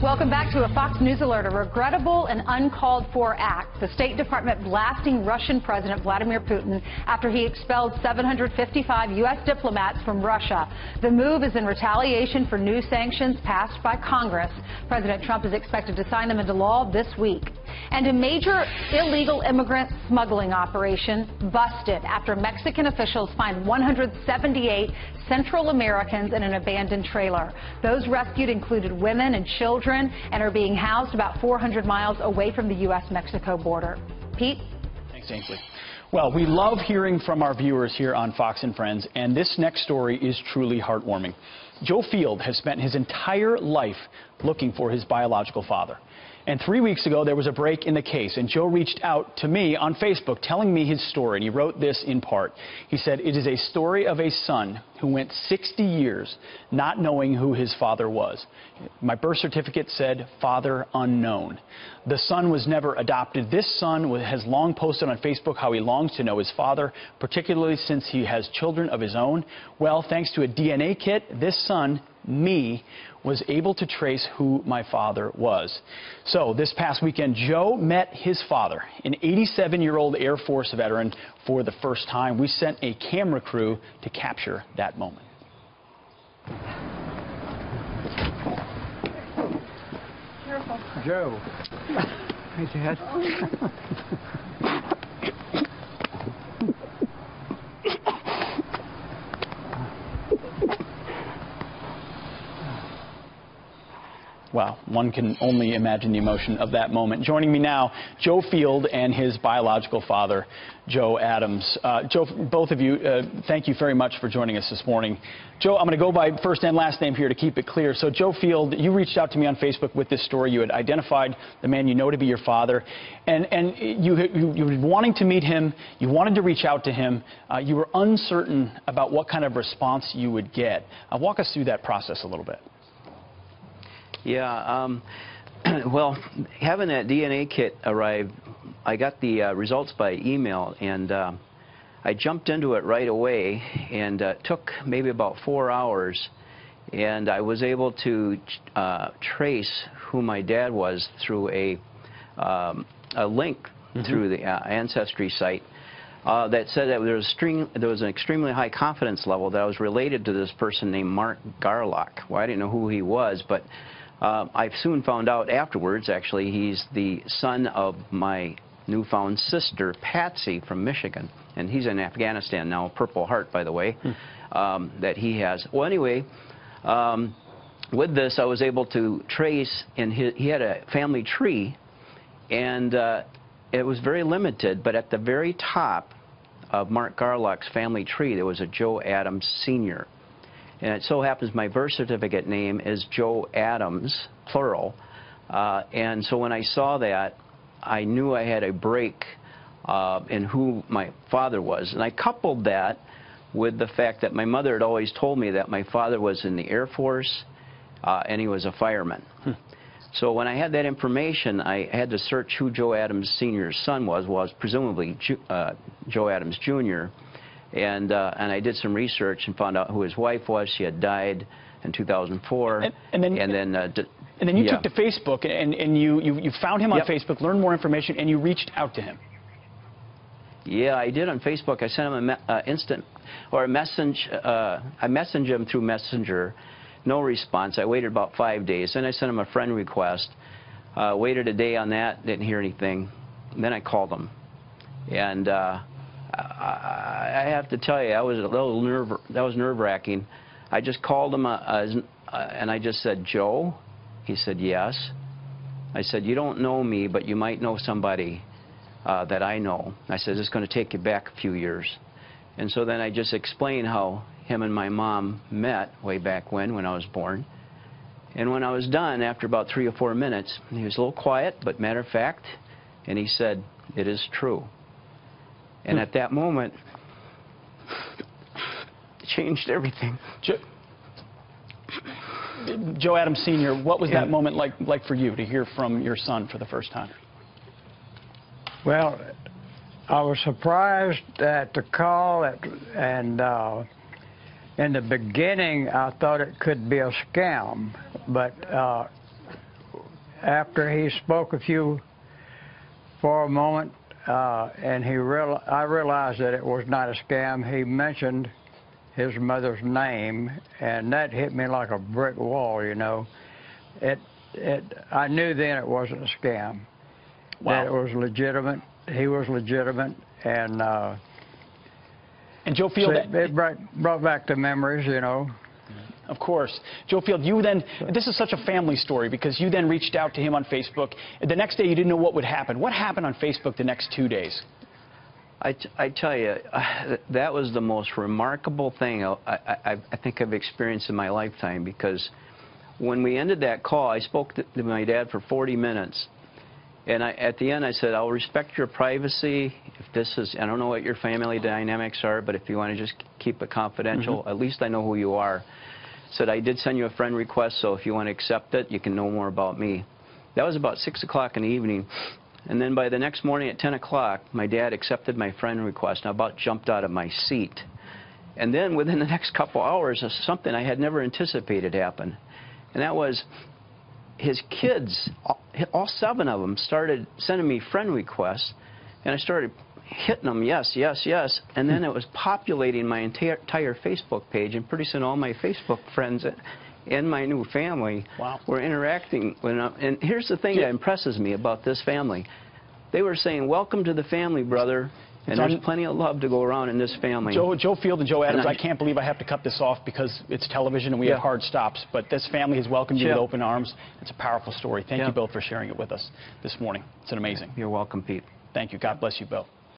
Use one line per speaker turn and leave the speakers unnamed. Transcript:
Welcome back to a Fox News alert. A regrettable and uncalled for act. The State Department blasting Russian President Vladimir Putin after he expelled 755 U.S. diplomats from Russia. The move is in retaliation for new sanctions passed by Congress. President Trump is expected to sign them into law this week. And a major illegal immigrant smuggling operation busted after Mexican officials find 178 Central Americans in an abandoned trailer. Those rescued included women and children and are being housed about 400 miles away from the U.S.-Mexico border. Pete?
Thanks, Ainsley. Well, we love hearing from our viewers here on Fox and Friends, and this next story is truly heartwarming. Joe Field has spent his entire life looking for his biological father. And 3 weeks ago, there was a break in the case, and Joe reached out to me on Facebook telling me his story, and he wrote this in part. He said, "It is a story of a son who went 60 years not knowing who his father was. My birth certificate said, father unknown. The son was never adopted. This son has long posted on Facebook how he longs to know his father, particularly since he has children of his own. Well, thanks to a DNA kit, this son, me, was able to trace who my father was." So this past weekend, Joe met his father, an 87-year-old Air Force veteran, for the first time. We sent a camera crew to capture that moment.
Careful.
Joe. Hey, Dad.
Wow, one can only imagine the emotion of that moment. Joining me now, Joe Field and his biological father, Joe Adams. Joe, both of you, thank you very much for joining us this morning. Joe, I'm going to go by first and last name here to keep it clear. So, Joe Field, you reached out to me on Facebook with this story. You had identified the man you know to be your father, and you were wanting to meet him. You wanted to reach out to him. You were uncertain about what kind of response you would get. Walk us through that process a little bit.
Yeah, well, having that DNA kit arrive, I got the results by email, and I jumped into it right away, and took maybe about 4 hours, and I was able to trace who my dad was through a link through the Ancestry site that said that there was an extremely high confidence level that I was related to this person named Mark Garlock. Well, I didn't know who he was, but I soon found out afterwards, actually, he's the son of my newfound sister, Patsy, from Michigan. And he's in Afghanistan now, Purple Heart, by the way, that he has. Well, anyway, with this, I was able to trace, and he had a family tree, and it was very limited, but at the very top of Mark Garlock's family tree, there was a Joe Adams Sr. And it so happens my birth certificate name is Joe Adams, plural. And so when I saw that, I knew I had a break in who my father was. And I coupled that with the fact that my mother had always told me that my father was in the Air Force and he was a fireman. So when I had that information, I had to search who Joe Adams Sr.'s son was presumably Joe Adams Jr., and I did some research and found out who his wife was. She had died in 2004.
And then you took to Facebook and you found him on Facebook, learned more information, and you reached out to him.
Yeah, I did on Facebook. I sent him I messaged him through Messenger. No response. I waited about 5 days. Then I sent him a friend request. Waited a day on that. Didn't hear anything. And then I called him, and I have to tell you, that was nerve-wracking. I just called him and I just said, "Joe?" He said, "Yes." I said, "You don't know me, but you might know somebody that I know." I said, "It's going to take you back a few years." And so then I just explained how him and my mom met way back when I was born. And when I was done, after about 3 or 4 minutes, he was a little quiet, but matter of fact, and he said, "It is true." And at that moment, it changed everything.
Joe Adams Sr., what was that moment like for you to hear from your son for the first time?
Well, I was surprised at the call, and in the beginning, I thought it could be a scam. But after he spoke for a moment, and I realized that it was not a scam. He mentioned his mother's name, and that hit me like a brick wall, you know. I knew then it wasn't a scam.
Wow.
That it was legitimate. He was legitimate, and
Joe Field,
so it brought back the memories, you know.
Of course. Joe Field, you then, this is such a family story because you then reached out to him on Facebook. The next day you didn't know what would happen. What happened on Facebook the next 2 days?
I tell you, that was the most remarkable thing I think I've experienced in my lifetime, because when we ended that call, I spoke to my dad for 40 minutes. And at the end, I said, I'll respect your privacy. If this is, I don't know what your family dynamics are, but if you want to just keep it confidential, at least I know who you are. Said, I did send you a friend request, so if you want to accept it, you can know more about me. That was about 6 o'clock in the evening. And then by the next morning at 10 o'clock, my dad accepted my friend request, and I about jumped out of my seat. And then within the next couple hours, something I had never anticipated happened. And that was his kids, all 7 of them, started sending me friend requests, and I started hitting them, yes, yes, yes, and then it was populating my entire Facebook page, and pretty soon all my Facebook friends and my new family were interacting with them. And here's the thing that impresses me about this family. They were saying, welcome to the family, brother. And there's plenty of love to go around in this family.
Joe Field and Joe Adams, I can't believe I have to cut this off because it's television and we have hard stops. But this family has welcomed you with open arms. It's a powerful story. Thank you both for sharing it with us this morning. It's an amazing.
You're welcome, Pete.
Thank you. God bless you both.